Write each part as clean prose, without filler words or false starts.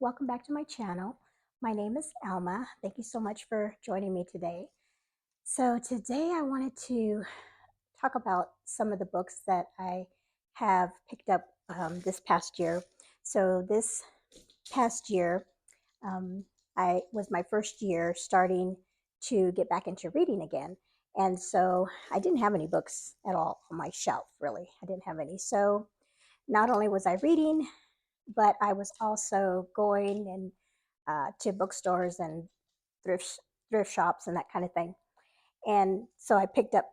welcome back to my channel. My name is Alma. Thank you so much for joining me today. So today I wanted to talk about some of the books that I have picked up this past year. So this past year, um, I was my first year starting to get back into reading again. And so I didn't have any books at all on my shelf, really. I didn't have any. So not only was I reading, but I was also going and to bookstores and thrift thrift shops and that kind of thing. And so I pick up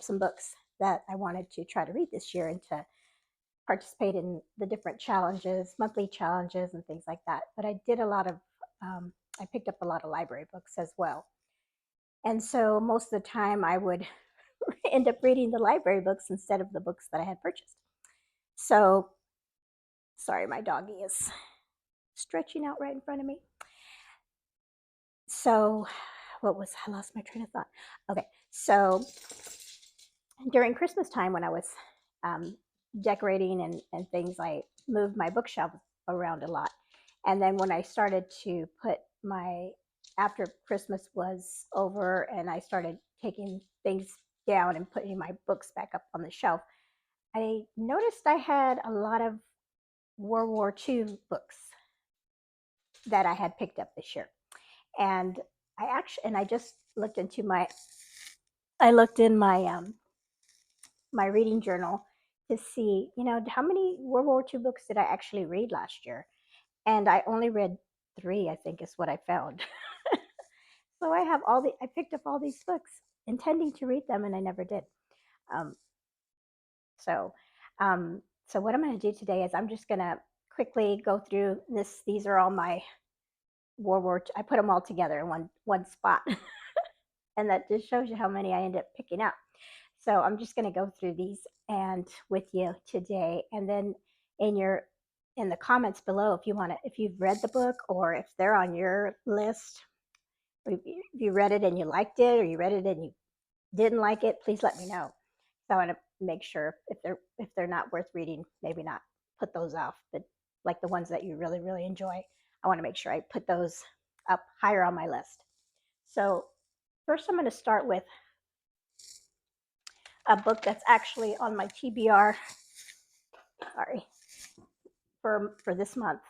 some books that I wanted to try to read this year and to participate in the different challenges, monthly challenges, and things like that. But I did a lot of I picked up a lot of library books as well. And so most of the time I would end up reading the library books instead of the books that I had purchased. So sorry, my doggy is stretching out right in front of me. So I lost my train of thought. Okay, so during Christmas time when I was um, decorating and things, I moved my bookshelf around a lot. And then when I started to after Christmas was over and I started taking things down and putting my books back up on the shelf, I noticed I had a lot of World War II books that I had picked up this year. And I just looked into I looked in my reading journal to see, how many World War II books did I actually read last year? And I only read three, I think is what I found. So I picked up all these books intending to read them and I never did. Um, so, so what I'm going to do today is I'm just going to quickly go through this. These are all my World War II. I put them all together in one spot. And that just shows you how many I end up picking up. So I'm just going to go through these and with you today, and then in the comments below, if you've read the book or if they're on your list, or if you read it and you liked it, or you read it and you didn't like it, please let me know. So I want to make sure if they're not worth reading, maybe not put those off. But like the ones that you really really enjoy, I want to make sure I put those up higher on my list. So first, I'm going to start with a book that's actually on my TBR, sorry, for this month.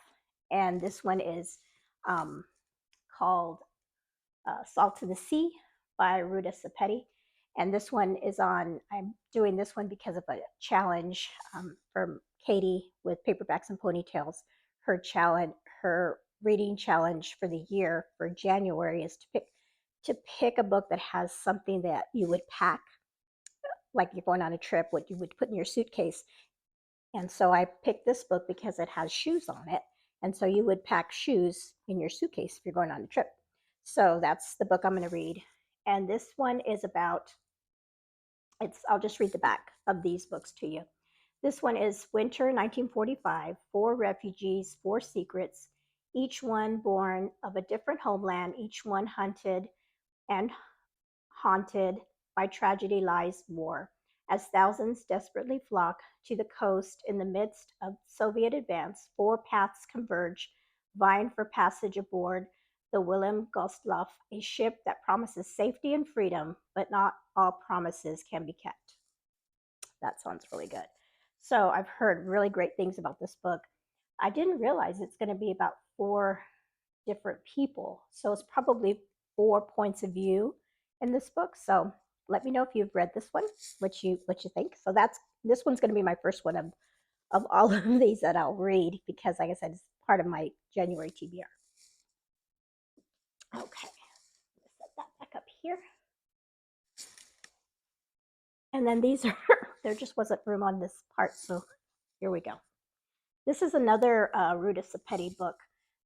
And this one is called Salt to the Sea by Ruta Sepeti. And this one I'm doing this one because of a challenge from Katie with Paperbacks and Ponytails. Her reading challenge for the year for January is to pick a book that has something that you would pack, like you're going on a trip, what you would put in your suitcase. And so I picked this book because it has shoes on it. And so you would pack shoes in your suitcase if you're going on a trip. So that's the book I'm going to read. And this one is I'll just read the back of these books to you. This one is Winter 1945, 4 refugees, 4 secrets, each one born of a different homeland, each one hunted and haunted by tragedy lies war. As thousands desperately flock to the coast in the midst of Soviet advance, 4 paths converge, vying for passage aboard the Willem Gustloff, a ship that promises safety and freedom, but not all promises can be kept. That sounds really good. So I've heard really great things about this book. I didn't realize it's going to be about 4 different people. So it's probably 4 points of view in this book. So let me know if you've read this one, what you think. So this one's going to be my first one of all of these that I'll read because, like I said, it's part of my January TBR. Okay, set that back up here. And then these are there just wasn't room on this part, so here we go. This is another Ruta Sepeti book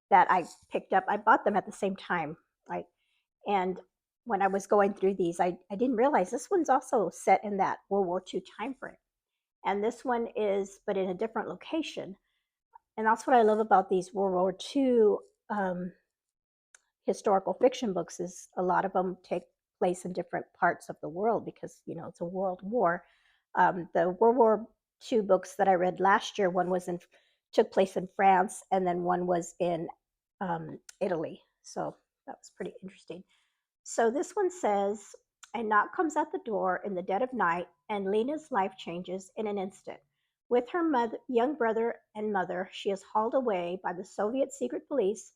that I picked up. I bought them at the same time, and when I was going through these, I didn't realize this one's also set in that World War II time frame. And this one is, but in a different location. And that's what I love about these World War II historical fiction books is a lot of them take place in different parts of the world because, it's a world war. The World War II books that I read last year, one was in took place in France, and then one was in Italy. So that was pretty interesting. So this one says, a knock comes at the door in the dead of night, and Lena's life changes in an instant. With her young brother and mother, she is hauled away by the Soviet secret police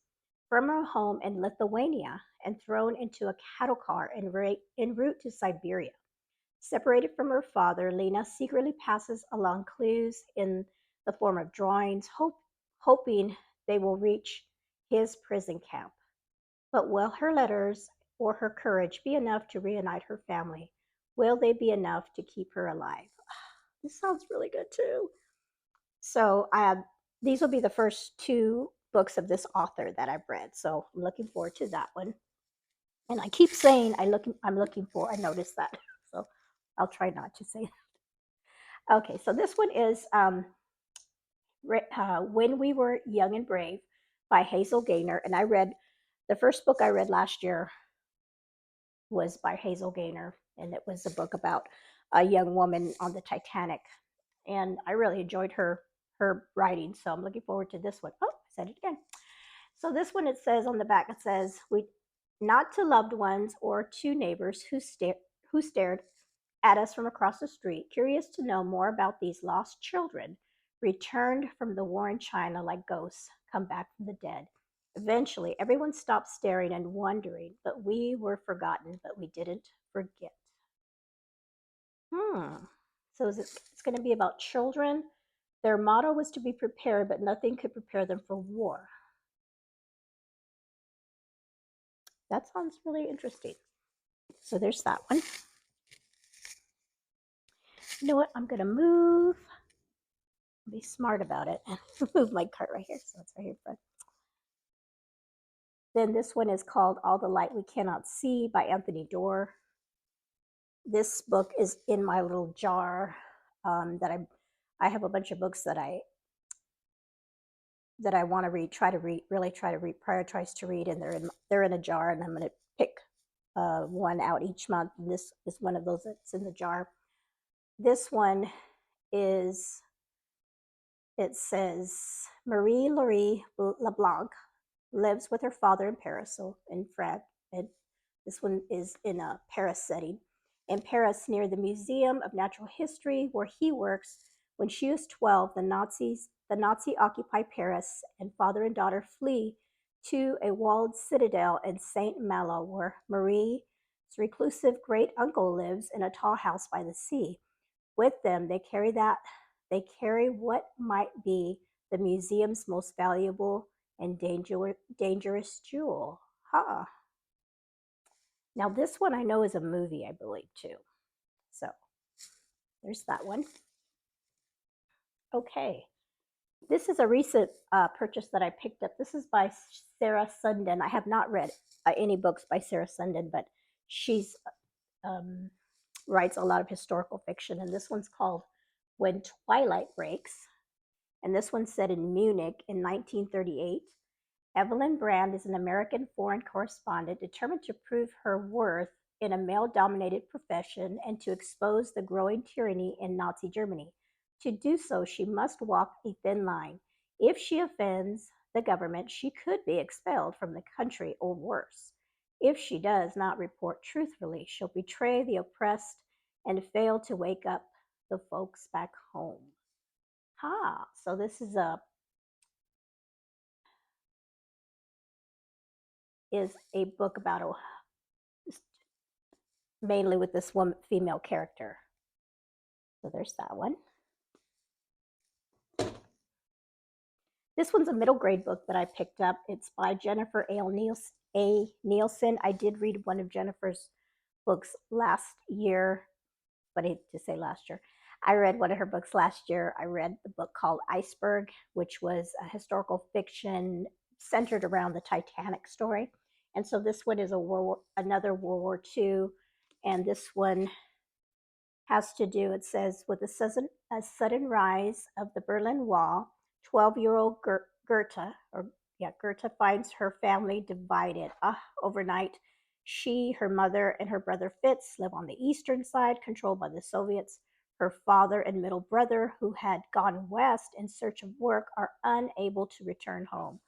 from her home in Lithuania and thrown into a cattle car en route to Siberia. Separated from her father, Lena secretly passes along clues in the form of drawings, hoping they will reach his prison camp. But will her letters or her courage be enough to reunite her family? Will they be enough to keep her alive? This sounds really good too. So these will be the first two books of this author that I've read. So I'm looking forward to that one. And I keep saying I'm looking for. I noticed that. So I'll try not to say that. Okay, so this one is When We Were Young and Brave by Hazel Gaynor. And I read the first book I read last year was by Hazel Gaynor, and it was a book about a young woman on the Titanic. And I really enjoyed her writing, so I'm looking forward to this one. Oh, I said it again. So this one, it says on the back, it says, "We not to loved ones or to neighbors who stared at us from across the street, curious to know more about these lost children, returned from the war in China like ghosts come back from the dead. Eventually, everyone stopped staring and wondering, but we were forgotten, but we didn't forget." So it's going to be about children. Their motto was to be prepared, but nothing could prepare them for war. That sounds really interesting. So there's that one. You know what? I'm going to move. Be smart about it. Move my cart right here. So it's right here in front. Then this one is called All the Light We Cannot See by Anthony Doerr. This book is in my little jar that I have a bunch of books that I want to read, really try to read, prioritize to read, and they're in a jar, and I'm going to pick one out each month. And this is one of those that's in the jar. This one is, it says, Marie-Laurie LeBlanc lives with her father in Paris, so in France. And this one is in a Paris setting. In Paris, near the Museum of Natural History, where he works, when she is 12, the Nazi occupy Paris, and father and daughter flee to a walled citadel in Saint Malo, where Marie's reclusive great uncle lives in a tall house by the sea. With them, they carry what might be the museum's most valuable and dangerous jewel. Huh. Now this one I know is a movie, I believe, too. So there's that one. Okay. This is a recent purchase that I picked up. This is by Sarah Sundin. I have not read any books by Sarah Sundin, but she's writes a lot of historical fiction. And this one's called When Twilight Breaks. And this one's set in Munich in 1938. Evelyn Brand is an American foreign correspondent determined to prove her worth in a male-dominated profession and to expose the growing tyranny in Nazi Germany. To do so, she must walk a thin line. If she offends the government, she could be expelled from the country or worse. If she does not report truthfully, she'll betray the oppressed and fail to wake up the folks back home. So this is a book about mainly with this one female character. So there's that one. This one's a middle grade book that I picked up. It's by Jennifer A. Nielsen. I did read one of Jennifer's books last year, but I hate to say last year. I read one of her books last year. I read the book called Iceberg, which was a historical fiction centered around the Titanic story. And so this one is another World War II. And this one has to do, it says, with a sudden rise of the Berlin Wall, 12-year-old Goethe finds her family divided. Overnight, she, her mother, and her brother Fitz live on the eastern side, controlled by the Soviets. Her father and middle brother, who had gone west in search of work, are unable to return home.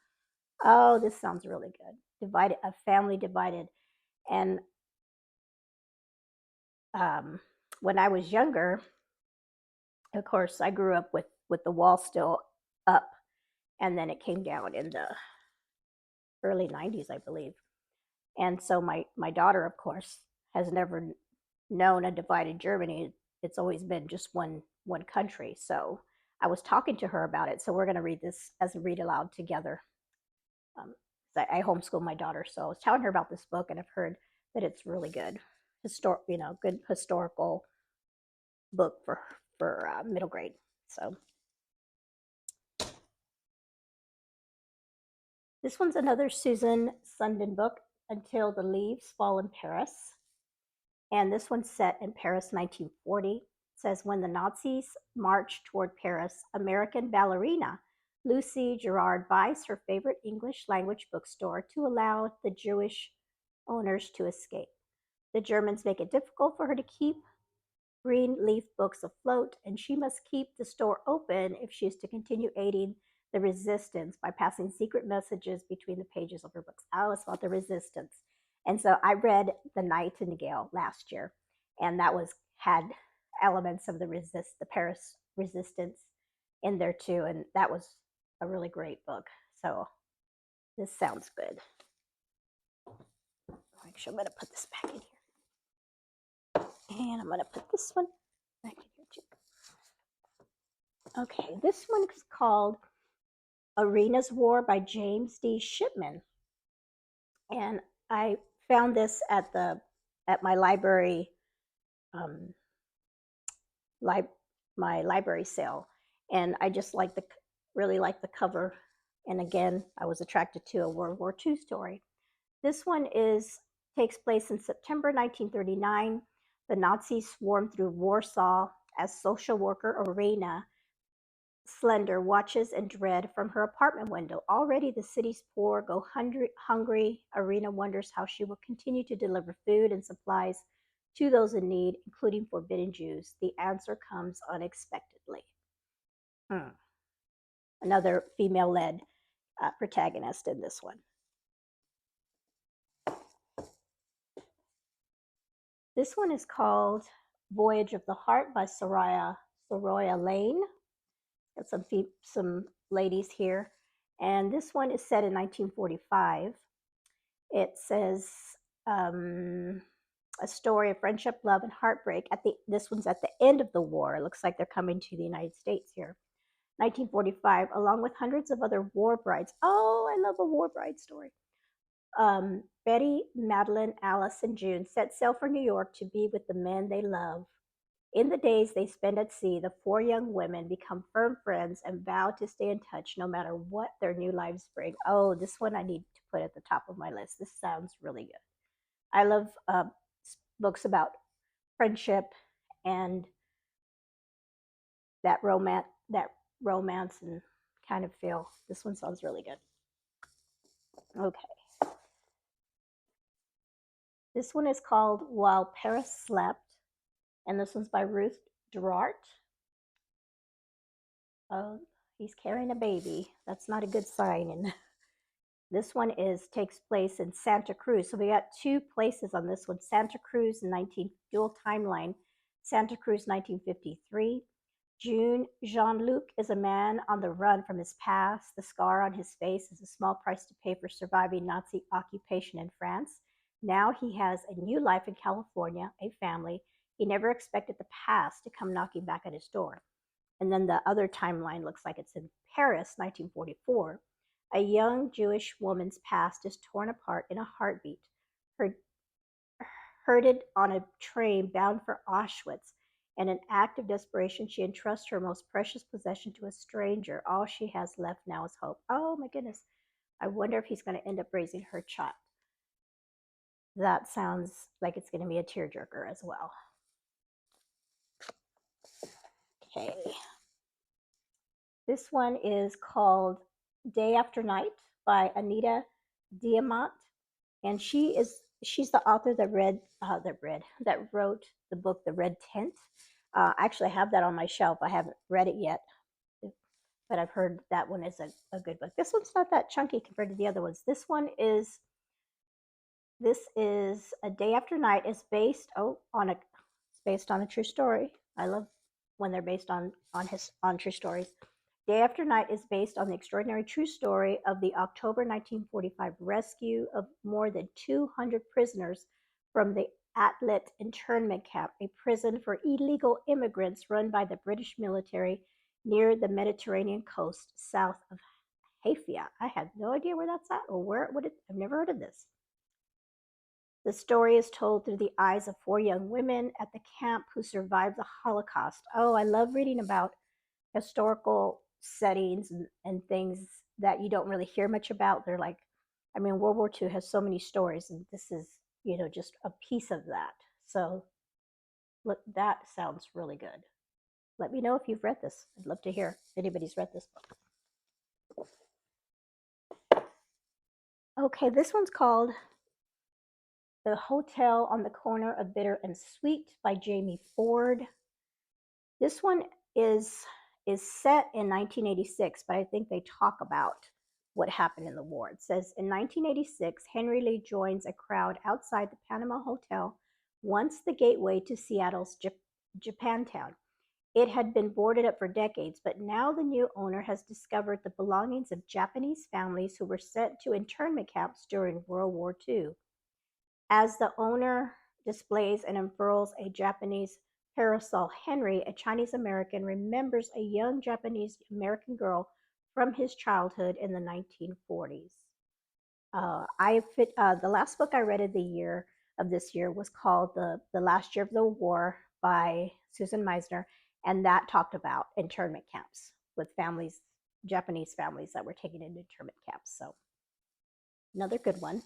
Oh, this sounds really good. Divided, a family divided. And um, when I was younger, of course, I grew up with the wall still up, and then it came down in the early 90s, I believe. And so my daughter, of course, has never known a divided Germany. It's always been just one country. So I was talking to her about it. So we're going to read this as a read aloud together. Um, I homeschool my daughter, so I was telling her about this book, and I've heard that it's really good, good historical book for middle grade. So this one's another Susan Sundin book, Until the Leaves Fall in Paris. And this one's set in Paris, 1940. It says, when the Nazis marched toward Paris, American ballerina Lucy Gerard buys her favorite English language bookstore to allow the Jewish owners to escape. The Germans make it difficult for her to keep green leaf books afloat, and she must keep the store open if she is to continue aiding the resistance by passing secret messages between the pages of her books. Oh, it's about the resistance. And so I read The Nightingale last year, and that had elements of the Paris resistance in there too, and that was a really great book. So this sounds good. Actually, I'm going to put this back in here. And I'm going to put this one back in here too. Okay, this one is called Arena's War by James D. Shipman. And I found this at my library, my library sale. And I just really like the cover. And again, I was attracted to a World War II story. This one takes place in September 1939. The Nazis swarmed through Warsaw as social worker Arena Slender watches in dread from her apartment window. Already the city's poor go hungry. Arena wonders how she will continue to deliver food and supplies to those in need, including forbidden Jews. The answer comes unexpectedly. Another female-led protagonist in this one. This one is called Voyage of the Heart by Soraya Lane. Got some ladies here. And this one is set in 1945. It says a story of friendship, love, and heartbreak. This one's at the end of the war. It looks like they're coming to the United States here. 1945, along with hundreds of other war brides. Oh, I love a war bride story. Betty, Madeline, Alice, and June set sail for New York to be with the men they love. In the days they spend at sea, the four young women become firm friends and vow to stay in touch no matter what their new lives bring. Oh, this one I need to put at the top of my list. This sounds really good. I love books about friendship and that romance and kind of feel. This one sounds really good. Okay. This one is called While Paris Slept, and this one's by Ruth Durart. He's carrying a baby. That's not a good sign. And this one takes place in Santa Cruz. So we got two places on this one. Santa Cruz, dual timeline. Santa Cruz, 1953. Jean-Luc is a man on the run from his past. The scar on his face is a small price to pay for surviving Nazi occupation in France. Now he has a new life in California, a family. He never expected the past to come knocking back at his door. And then the other timeline looks like it's in Paris, 1944. A young Jewish woman's past is torn apart in a heartbeat. Herded on a train bound for Auschwitz. In an act of desperation, she entrusts her most precious possession to a stranger. All she has left now is hope. Oh my goodness. I wonder if he's going to end up raising her child. That sounds like it's going to be a tearjerker as well. Okay. This one is called Day After Night by Anita Diamant, and she's the author that wrote the book The Red Tent. I actually have that on my shelf. I haven't read it yet, but I've heard that one is a good book. This one's not that chunky compared to the other ones. This is A Day After Night is based it's based on a true story. I love when they're based on true stories. Day After Night is based on the extraordinary true story of the October 1945 rescue of more than 200 prisoners from the Atlit internment camp, a prison for illegal immigrants run by the British military near the Mediterranean coast south of Haifa. I had no idea where that's at or where it would. I've never heard of this. The story is told through the eyes of 4 young women at the camp who survived the Holocaust. Oh, I love reading about historical settings and things that you don't really hear much about. They're like, I mean, World War II has so many stories, and this is, just a piece of that. So, look, that sounds really good. Let me know if you've read this. I'd love to hear if anybody's read this book. Okay, this one's called The Hotel on the Corner of Bitter and Sweet by Jamie Ford. This one is set in 1986, but I think they talk about what happened in the war. It says in 1986, Henry Lee joins a crowd outside the Panama Hotel, once the gateway to Seattle's Japantown. It had been boarded up for decades, but now the new owner has discovered the belongings of Japanese families who were sent to internment camps during World War II. As the owner displays and unfurls a Japanese parasol, Henry, a Chinese American, remembers a young Japanese American girl from his childhood in the 1940s. The last book I read of this year was called the Last Year of the War by Susan Meisner, and that talked about internment camps with families, Japanese families that were taken into internment camps. So another good one.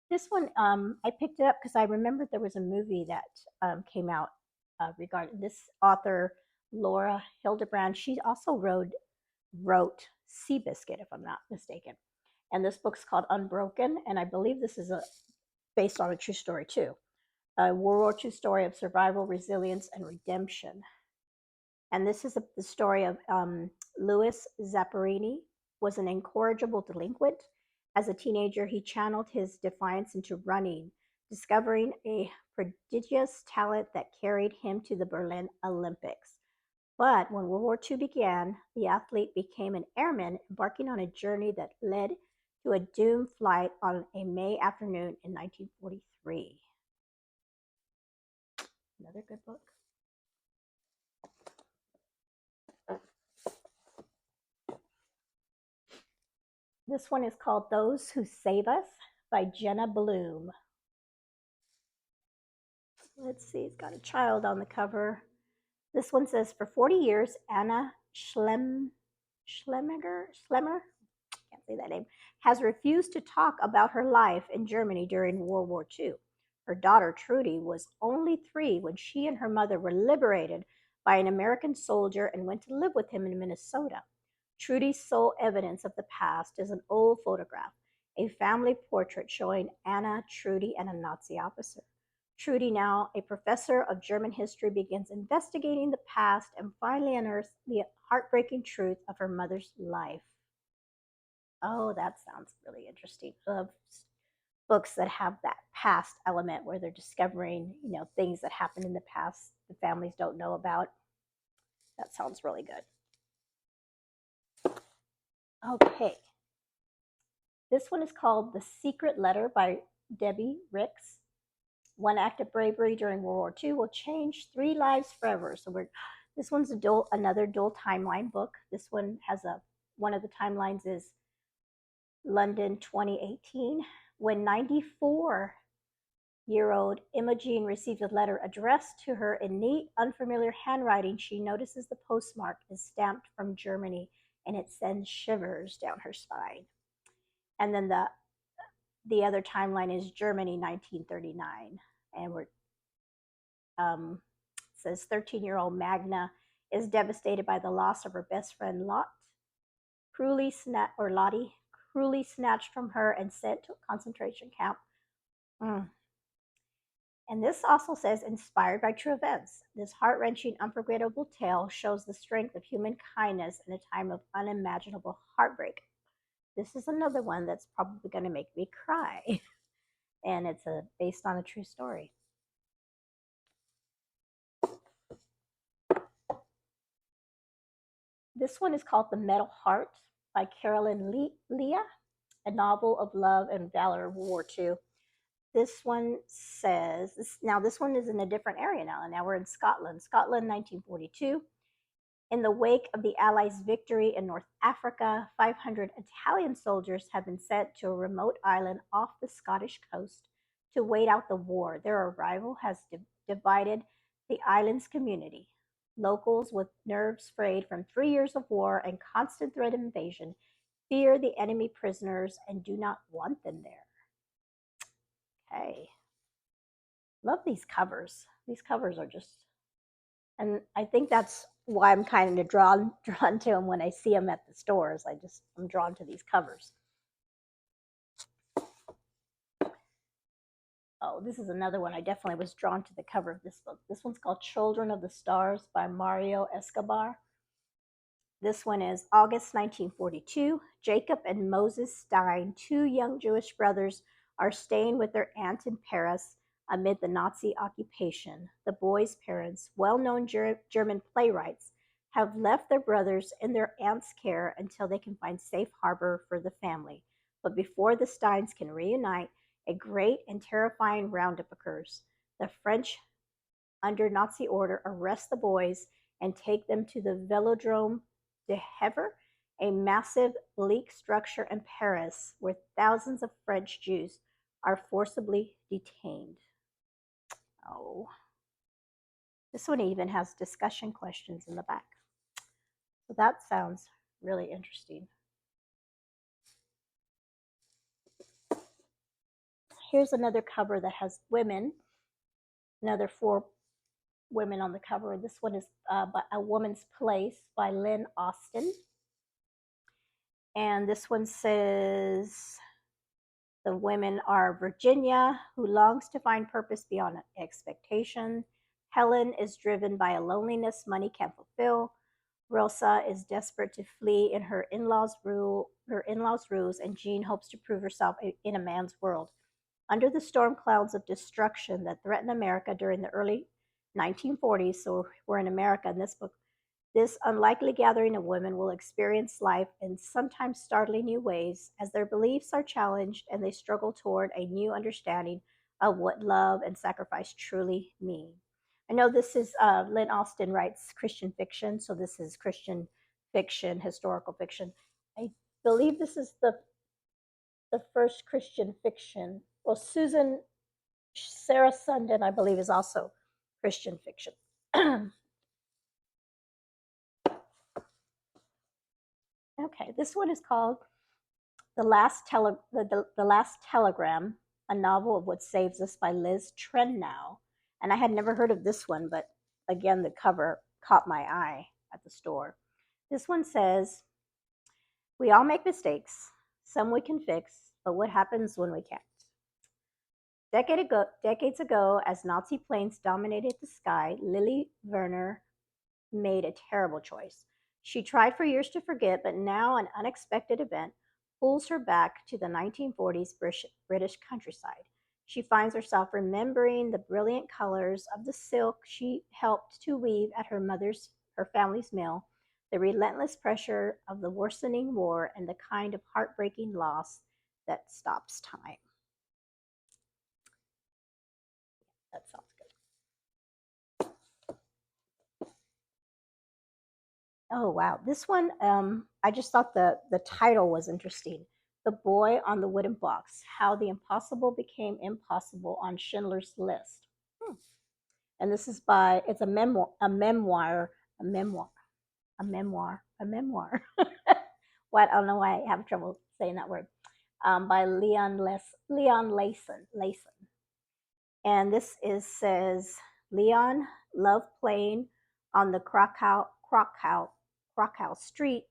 This one, I picked it up because I remembered there was a movie that came out regarding this author, Laura Hildebrand. She also wrote Seabiscuit, if I'm not mistaken. And this book's called Unbroken, and I believe this is based on a true story too. A World War II story of survival, resilience, and redemption. And this is the story of Louis Zapparini, was an incorrigible delinquent. As a teenager, he channeled his defiance into running, discovering a prodigious talent that carried him to the Berlin Olympics. But when World War II began, the athlete became an airman, embarking on a journey that led to a doomed flight on a May afternoon in 1943. Another good book. This one is called Those Who Save Us by Jenna Bloom. Let's see, it's got a child on the cover. This one says, for 40 years, Anna Schlemmer, can't say that name, has refused to talk about her life in Germany during World War II. Her daughter, Trudy, was only 3 when she and her mother were liberated by an American soldier and went to live with him in Minnesota. Trudy's sole evidence of the past is an old photograph, a family portrait showing Anna, Trudy, and a Nazi officer. Trudy, now a professor of German history, begins investigating the past and finally unearths the heartbreaking truth of her mother's life. Oh, that sounds really interesting. Books that have that past element where they're discovering, things that happened in the past the families don't know about. That sounds really good. Okay. This one is called The Secret Letter by Debbie Ricks. One act of bravery during World War II will change 3 lives forever. So this one's another dual timeline book. This one has one of the timelines is London 2018, when 94-year-old Imogen receives a letter addressed to her in neat, unfamiliar handwriting. She notices the postmark is stamped from Germany, and it sends shivers down her spine. And then the other timeline is Germany 1939, and it says 13-year-old Magna is devastated by the loss of her best friend Lottie, cruelly snatched from her and sent to a concentration camp. And this also says, inspired by true events. This heart wrenching, unforgettable tale shows the strength of human kindness in a time of unimaginable heartbreak. This is another one that's probably going to make me cry. And it's based on a true story. This one is called The Metal Heart by Carolyn Leah, a novel of love and valor of World War II. This one says, this one is in a different area now. And now we're in Scotland. Scotland, 1942. In the wake of the Allies' victory in North Africa, 500 Italian soldiers have been sent to a remote island off the Scottish coast to wait out the war. Their arrival has divided the island's community. Locals with nerves frayed from 3 years of war and constant threat of invasion fear the enemy prisoners and do not want them there. Okay. Love these covers. These covers are just, and I think that's why I'm kind of drawn to them when I see them at the stores. I'm drawn to these covers. Oh, this is another one. I definitely was drawn to the cover of this book. This one's called Children of the Stars by Mario Escobar. This one is August 1942. Jacob and Moses Stein, two young Jewish brothers, are staying with their aunt in Paris amid the Nazi occupation. The boys' parents, well-known German playwrights, have left their brothers in their aunt's care until they can find safe harbor for the family. But before the Steins can reunite, a great and terrifying roundup occurs. The French, under Nazi order, arrest the boys and take them to the Velodrome de Havre, a massive, bleak structure in Paris where thousands of French Jews are forcibly detained. Oh, this one even has discussion questions in the back. So that sounds really interesting. Here's another cover that has women, another 4 women on the cover. This one is by A Woman's Place by Lynn Austin. And this one says, the women are Virginia, who longs to find purpose beyond expectation. Helen is driven by a loneliness money can't fulfill. Rosa is desperate to flee in her in-laws' rules, and Jean hopes to prove herself in a man's world. Under the storm clouds of destruction that threatened America during the early 1940s, so we're in America in this book, this unlikely gathering of women will experience life in sometimes startling new ways as their beliefs are challenged and they struggle toward a new understanding of what love and sacrifice truly mean. I know this is Lynn Austin writes Christian fiction, so this is Christian fiction, historical fiction. I believe this is the first Christian fiction. Well, Sarah Sundin, I believe, is also Christian fiction. Okay, this one is called The Last Telegram, a novel of what saves us by Liz Trennow. And I had never heard of this one, but again, the cover caught my eye at the store. This one says, we all make mistakes. Some we can fix, but what happens when we can't? Decades ago, as Nazi planes dominated the sky, Lily Werner made a terrible choice. She tried for years to forget, but now an unexpected event pulls her back to the 1940s British countryside. She finds herself remembering the brilliant colors of the silk she helped to weave at her family's mill, the relentless pressure of the worsening war, and the kind of heartbreaking loss that stops time. That sounds good. Oh, wow. This one, I just thought the title was interesting. The Boy on the Wooden Box, How the Impossible Became Impossible on Schindler's List. And this is it's a memoir. What? I don't know why I have trouble saying that word. By Leon Layson. And this says, Leon loved playing on the Krakow street.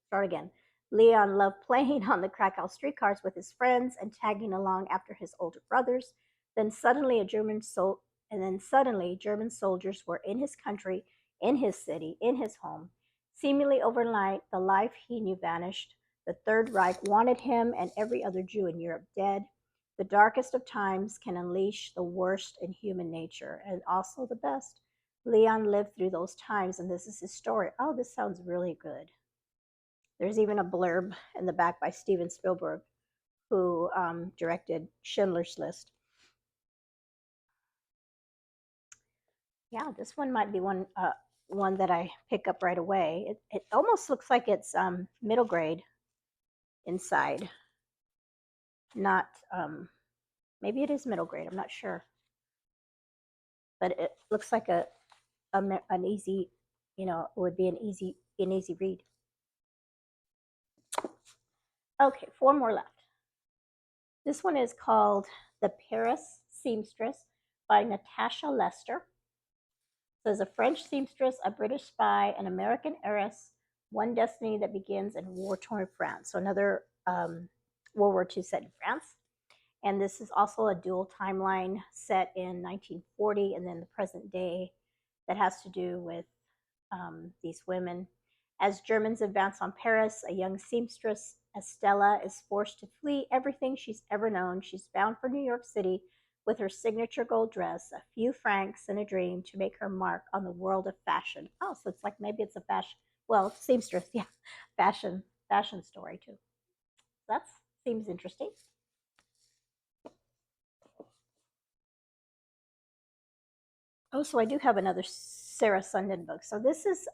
Start again. Leon loved playing on the Krakow streetcars with his friends and tagging along after his older brothers. Then suddenly German soldiers were in his country, in his city, in his home. Seemingly overnight, the life he knew vanished. The Third Reich wanted him and every other Jew in Europe dead. The darkest of times can unleash the worst in human nature and also the best. Leon lived through those times, and this is his story. Oh, this sounds really good. There's even a blurb in the back by Steven Spielberg, who directed Schindler's List. Yeah, this one might be one that I pick up right away. It almost looks like it's middle grade inside. Not maybe it is middle grade. I'm not sure, but it looks like an easy, it would be an easy read. Okay, 4 more left. This one is called The Paris Seamstress by Natasha Lester. So as a French seamstress, a British spy, an American heiress, one destiny that begins in war-torn France. So another World War II set in France. And this is also a dual timeline set in 1940 and then the present day that has to do with these women. As Germans advance on Paris, a young seamstress, Estella, is forced to flee everything she's ever known. She's bound for New York City with her signature gold dress, a few francs, and a dream to make her mark on the world of fashion. Oh, so it's like maybe it's a fashion, well, seamstress, yeah, fashion story too. That seems interesting. Oh, so I do have another Sarah Sundin book. So this is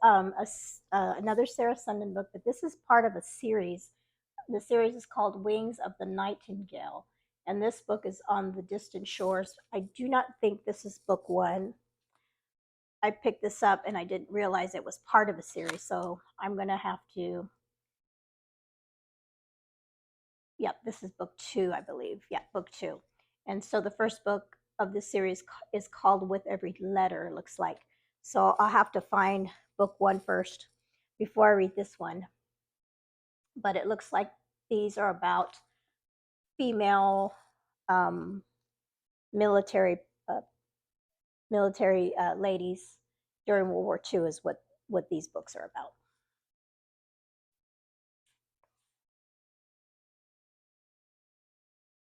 another Sarah Sundin book, but this is part of a series. The series is called Wings of the Nightingale, and this book is on the distant shores. I do not think this is book 1. I picked this up and I didn't realize it was part of a series, so I'm going to have to. Yep, this is book 2, I believe. Yeah, book 2. And so the first book of this series is called With Every Letter, it looks like. So I'll have to find book 1 first before I read this one. But it looks like these are about female military ladies during World War II is what these books are about.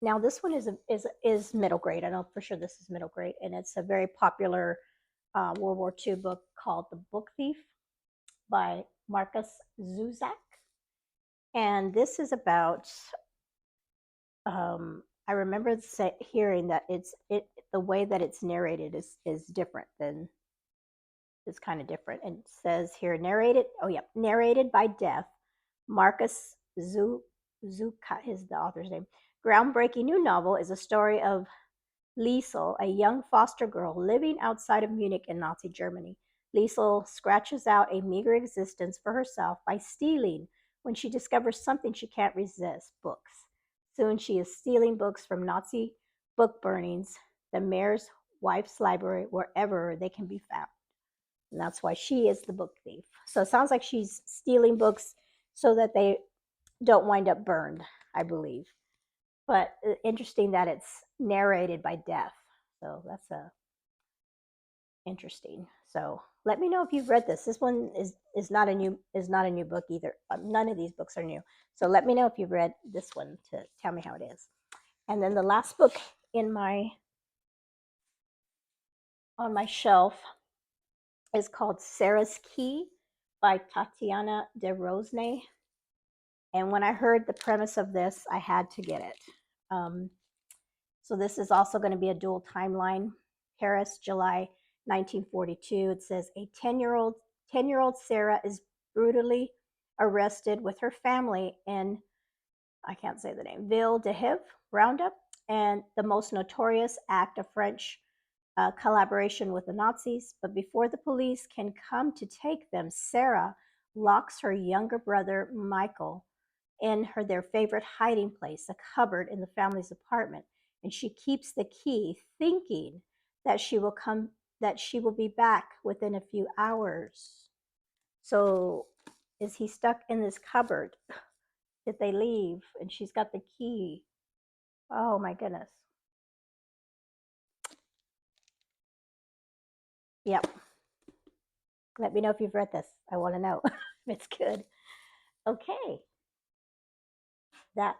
Now this one is middle grade. I know for sure this is middle grade, and it's a very popular World War II book called The Book Thief by Marcus Zusak. And this is about I remember hearing that the way that it's narrated is different than is kind of different. And it says here narrated by Deaf, Marcus Zuka is the author's name. Groundbreaking new novel is a story of Liesel, a young foster girl living outside of Munich in Nazi Germany. Liesel scratches out a meager existence for herself by stealing when she discovers something she can't resist, books. Soon she is stealing books from Nazi book burnings, the mayor's wife's library, wherever they can be found. And that's why she is the book thief. So it sounds like she's stealing books so that they don't wind up burned, I believe. But interesting that it's narrated by Deaf. So that's interesting. So let me know if you've read this. This one is not a new book either. None of these books are new. So let me know if you've read this one to tell me how it is. And then the last book on my shelf is called Sarah's Key by Tatiana de Rosnay. And when I heard the premise of this, I had to get it. So this is also going to be a dual timeline. Paris, July 1942. It says a 10-year-old Sarah is brutally arrested with her family in, I can't say the name, Ville de Hiv roundup, and the most notorious act of French collaboration with the Nazis. But before the police can come to take them, Sarah locks her younger brother, Michael, in their favorite hiding place, a cupboard in the family's apartment. And she keeps the key, thinking that she will be back within a few hours. So is he stuck in this cupboard? Did they leave? And she's got the key. Oh my goodness. Yep. Let me know if you've read this. I want to know if it's good. Okay. That,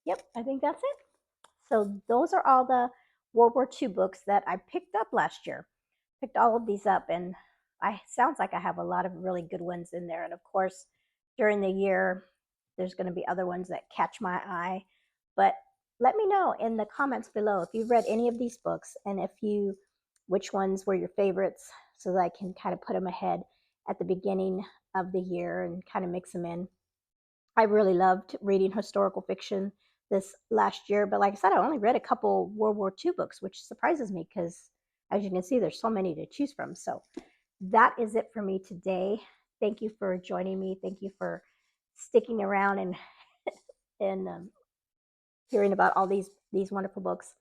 yep, I think that's it. So those are all the World War II books that I picked up last year. Picked all of these up, and I sounds like I have a lot of really good ones in there. And of course, during the year, there's going to be other ones that catch my eye. But let me know in the comments below if you've read any of these books and if you, which ones were your favorites, so that I can kind of put them ahead at the beginning of the year and kind of mix them in. I really loved reading historical fiction this last year, but like I said, I only read a couple World War II books, which surprises me because, as you can see, there's so many to choose from. So that is it for me today. Thank you for joining me. Thank you for sticking around and and hearing about all these wonderful books.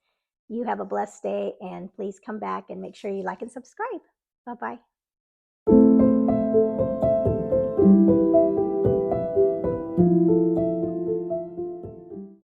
You have a blessed day, and please come back and make sure you like and subscribe. Bye bye.